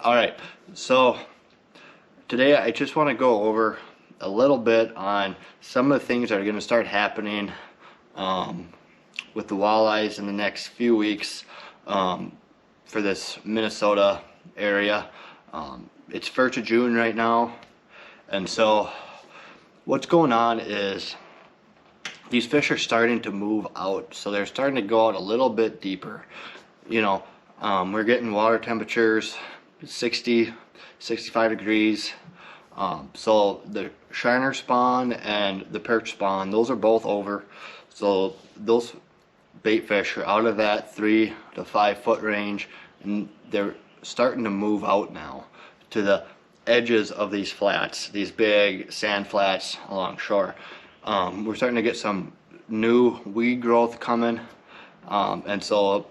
All right, so today I just want to go over a little bit on some of the things that are going to start happening with the walleyes in the next few weeks for this Minnesota area. It's 1st of June right now, and so what's going on is these fish are starting to move out, so they're starting to go out a little bit deeper. We're getting water temperatures 60, 65 degrees. So the shiner spawn and the perch spawn, those are both over. So those bait fish are out of that 3 to 5 foot range, and they're starting to move out now to the edges of these flats, these big sand flats along shore. We're starting to get some new weed growth coming, and so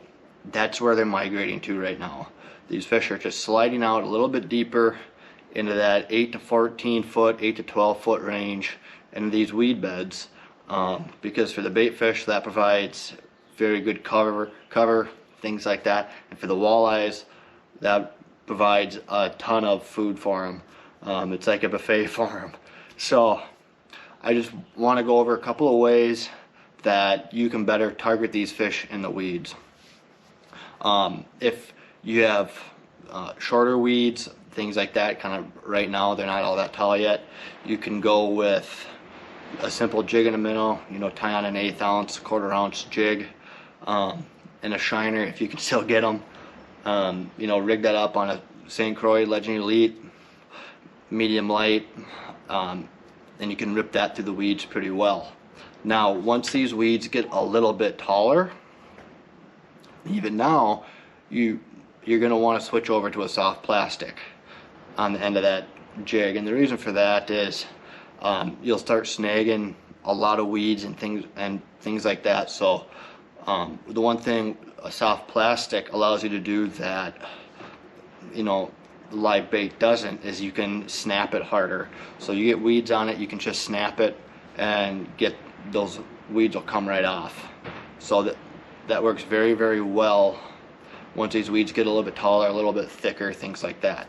that's where they're migrating to right now. These fish are just sliding out a little bit deeper into that 8 to 14 foot, 8 to 12 foot range into these weed beds, because for the bait fish that provides very good cover, things like that, and for the walleyes that provides a ton of food for them. It's like a buffet for them. So I just want to go over a couple of ways that you can better target these fish in the weeds. If you have shorter weeds, things like that, kind of right now they're not all that tall yet, you can go with a simple jig and a minnow, tie on an 1/8 ounce, 1/4 ounce jig, and a shiner if you can still get them. Rig that up on a St. Croix Legend Elite, medium light, and you can rip that through the weeds pretty well. Now, once these weeds get a little bit taller, even now, you're going to want to switch over to a soft plastic on the end of that jig, and the reason for that is you'll start snagging a lot of weeds and things like that. So the one thing a soft plastic allows you to do that live bait doesn't is you can snap it harder. So you get weeds on it, you can just snap it and get those weeds will come right off. So that works very, very well once these weeds get a little bit taller, a little bit thicker, things like that.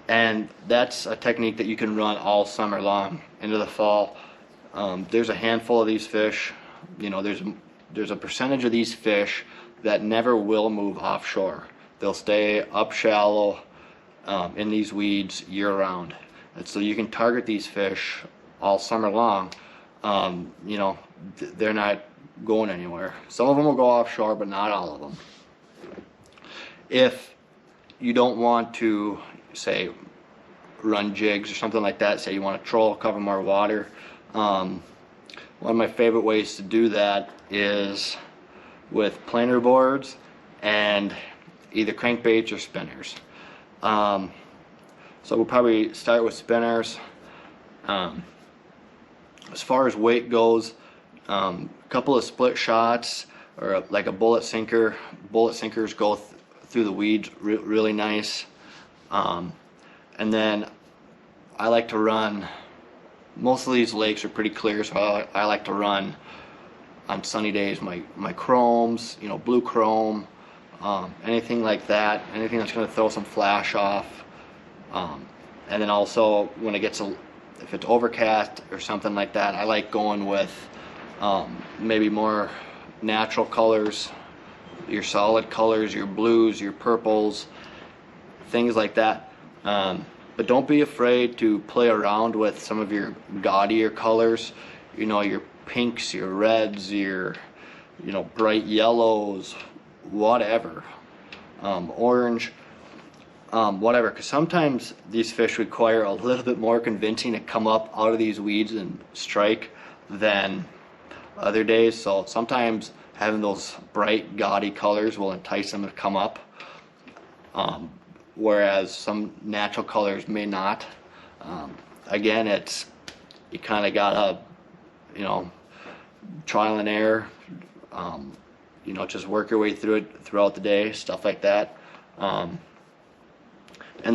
And that's a technique that you can run all summer long into the fall. There's a handful of these fish, there's a percentage of these fish that never will move offshore. They'll stay up shallow in these weeds year round. And so you can target these fish all summer long. They're not going anywhere. Some of them will go offshore, but not all of them. If you don't want to, say, run jigs or something like that, say you want to troll, cover more water, one of my favorite ways to do that is with planer boards and either crankbaits or spinners. So we'll probably start with spinners. As far as weight goes, a couple of split shots or like a bullet sinker. Bullet sinkers go through the weeds really nice. And then I like to run, most of these lakes are pretty clear, so I like to run on sunny days my chromes, blue chrome, anything like that, anything that's going to throw some flash off. And then also when it gets if it's overcast or something like that, I like going with maybe more natural colors, your solid colors, your blues, your purples, things like that. But don't be afraid to play around with some of your gaudier colors, your pinks, your reds, your bright yellows, whatever, orange, whatever, because sometimes these fish require a little bit more convincing to come up out of these weeds and strike than other days. So sometimes having those bright gaudy colors will entice them to come up, whereas some natural colors may not. Again, you kind of gotta trial and error, just work your way through it throughout the day, stuff like that. And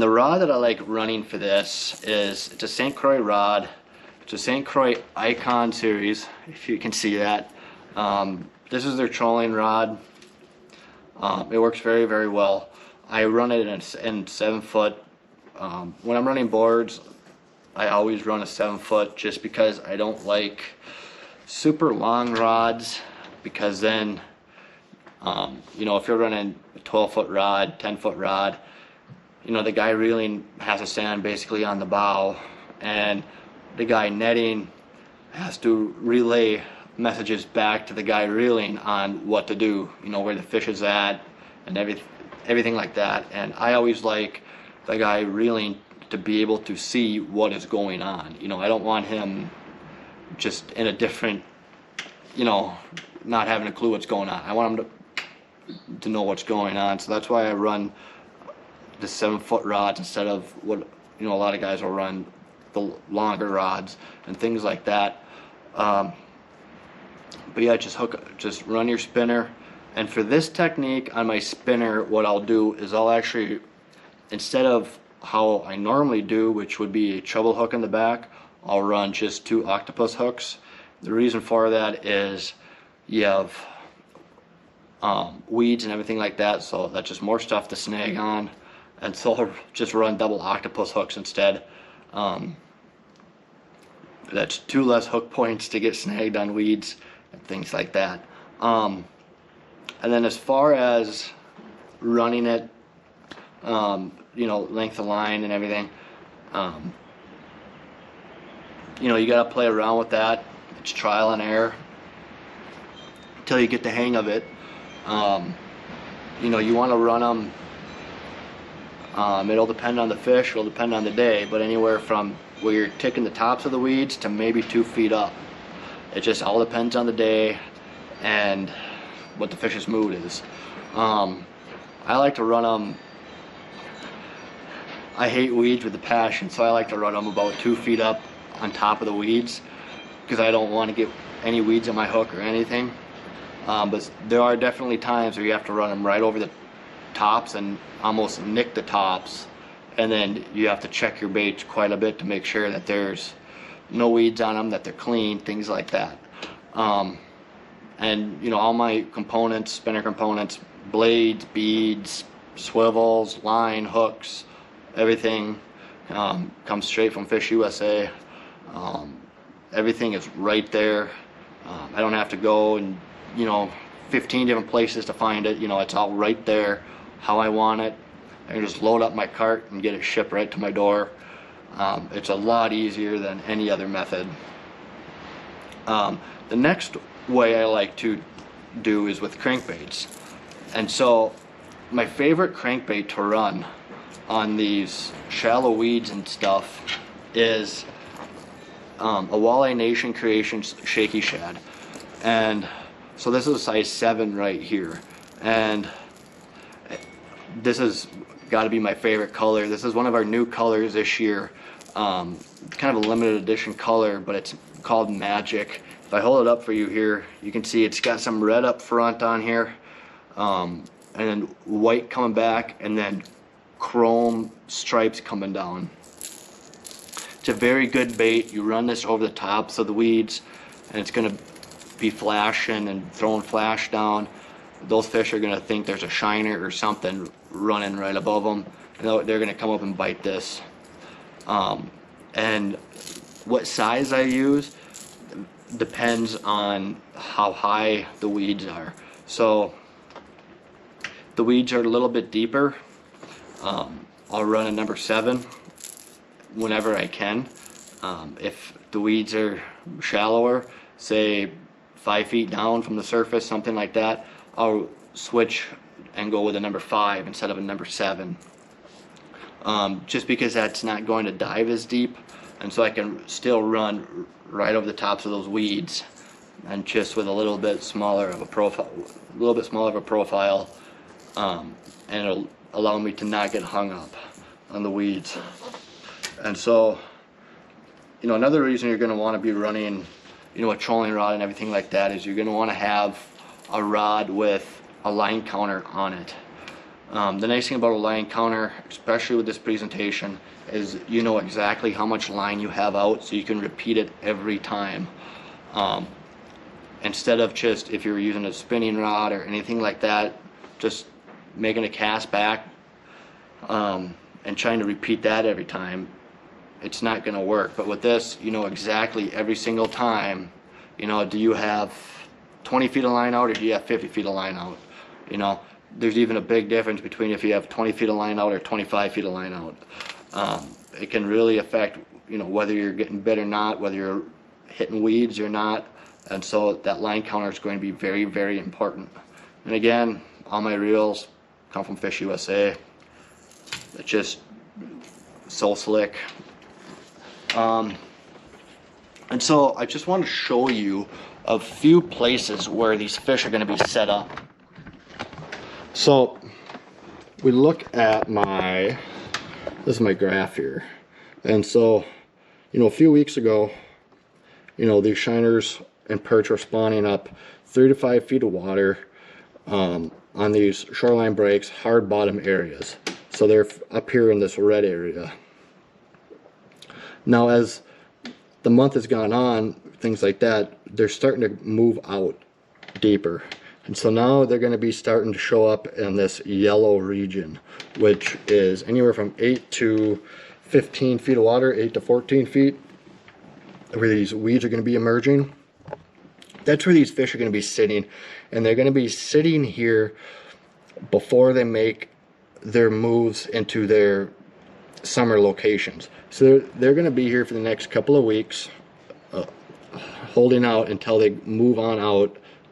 the rod that I like running for this it's a St. Croix rod. It's a St. Croix Icon series, if you can see that. This is their trolling rod. It works very, very well. I run it in 7 foot When I'm running boards, I always run a 7-foot just because I don't like super long rods, because then you know, if you're running a 12-foot rod, 10-foot rod, you know, the guy reeling has to stand basically on the bow, and the guy netting has to relay messages back to the guy reeling on what to do, you know, where the fish is at and everything like that. And I always like the guy reeling to be able to see what is going on. You know, I don't want him just in a different, you know, not having a clue what's going on. I want him to know what's going on. So that's why I run the 7-foot rods instead of what, you know, a lot of guys will run the longer rods and things like that. But yeah, just run your spinner. And for this technique on my spinner, what I'll do is I'll actually, instead of how I normally do, which would be a treble hook in the back, I'll run just 2 octopus hooks. The reason for that is you have weeds and everything like that, so that's just more stuff to snag on. And so I'll just run double octopus hooks instead. That's 2 less hook points to get snagged on weeds and things like that. And then as far as running it, you know, length of line and everything, you know, you gotta play around with that. It's trial and error until you get the hang of it. You know, you want to run them, it'll depend on the fish, it'll depend on the day, but anywhere from where you're ticking the tops of the weeds to maybe 2 feet up. It just all depends on the day and what the fish's mood is. I like to run them, I hate weeds with a passion, so I like to run them about 2 feet up on top of the weeds, because I don't want to get any weeds on my hook or anything. But there are definitely times where you have to run them right over the tops and almost nick the tops, and then you have to check your baits quite a bit to make sure that there's no weeds on them, that they're clean, things like that. And you know, all my components, spinner components, blades, beads, swivels, line, hooks, everything comes straight from Fish USA. Everything is right there. I don't have to go and, you know, 15 different places to find it. You know, it's all right there how I want it. I can just load up my cart and get it shipped right to my door. It's a lot easier than any other method. The next way I like to do is with crankbaits. And so my favorite crankbait to run on these shallow weeds and stuff is a Walleye Nation Creations Shaky Shad. And so this is a size 7 right here, and this has got to be my favorite color. This is one of our new colors this year, kind of a limited edition color, but it's called Magic. If I hold it up for you here, you can see it's got some red up front on here, and then white coming back, and then chrome stripes coming down. It's a very good bait. You run this over the tops of the weeds, and it's going to be flashing and throwing flash down. Those fish are going to think there's a shiner or something running right above them, and they're going to come up and bite this. And what size I use depends on how high the weeds are. So the weeds are a little bit deeper, I'll run a number 7 whenever I can. If the weeds are shallower, say 5 feet down from the surface, something like that, I'll switch and go with a number 5 instead of a number 7. Just because that's not going to dive as deep, and so I can still run right over the tops of those weeds, and just with a little bit smaller of a profile, and it'll allow me to not get hung up on the weeds. And so, you know, another reason you're going to want to be running, you know, a trolling rod and everything like that is you're going to want to have a rod with a line counter on it. The nice thing about a line counter, especially with this presentation, is you know exactly how much line you have out, so you can repeat it every time. Instead of just, if you're using a spinning rod or anything like that, just making a cast back and and trying to repeat that every time, it's not going to work. But with this, you know exactly every single time, you know, do you have 20 feet of line out or do you have 50 feet of line out? You know, there's even a big difference between if you have 20 feet of line out or 25 feet of line out. It can really affect, you know, whether you're getting bit or not, whether you're hitting weeds or not. And so that line counter is going to be very, very important. And again, all my reels come from Fish USA. It's just so slick. And so I just want to show you a few places where these fish are going to be set up. So we look at this is my graph here. And so, you know, a few weeks ago, you know, these shiners and perch were spawning up 3 to 5 feet of water on these shoreline breaks, hard bottom areas. So they're up here in this red area. Now as the month has gone on, things like that, they're starting to move out deeper. And so now they're going to be starting to show up in this yellow region, which is anywhere from 8 to 15 feet of water, 8 to 14 feet, where these weeds are going to be emerging. That's where these fish are going to be sitting, and they're going to be sitting here before they make their moves into their summer locations. So they're going to be here for the next couple of weeks, holding out until they move on out